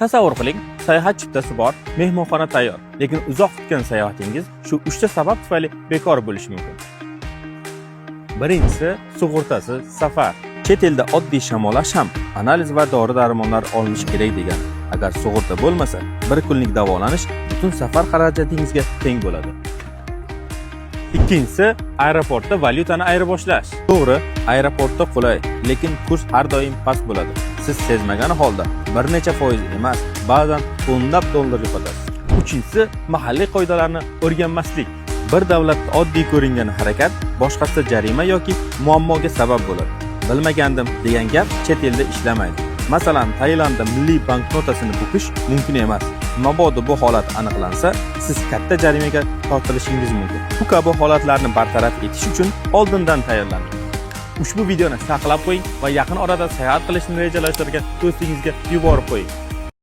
Tasavvur qiling, sayohat chiptasi bor, mehmonxona tayyor, lekin uzoq kutgan sayohatingiz shu 3 ta sabab tufayli bekor bo'lishi mumkin. Birinchisi, sug'urtasi safar. Chet elda oddiy shamolash ham analiz va dori-darmonlar olinish kerak degan. Agar sug'urta bo'lmasa, bir kunlik davolanish butun safar xarajatingizga teng bo'ladi. Ikkinchisi, aeroportda valyutani ayirboshlash. To'g'ri, aeroportda qulay, lekin kurs har doim past bo'ladi. Siz sezmagan holda bir necha foiz emas, ba'zan o'nlab dollar yo'qotasiz. Uchinchisi, mahalliy qoidalarni o'rganmaslik. Bir davlatda oddiy ko'ringan harakat boshqasida jarima yoki muammoga sabab bo'ladi. Bilmagandim degan gap chet elda ishlamaydi. Masalan, Tailandda milliy banknotasini bukish mumkin emas. Mabodo bu holat aniqlansa, siz katta jarimaga tortilishingiz mumkin. Bu kabi holatlarni bartaraf etish uchun oldindan tayyorlaning. Ushbu videoni saqlab qo'ying va yaqin orada sayohat qilishni rejalashtirgan do'stingizga yuborib qo'ying.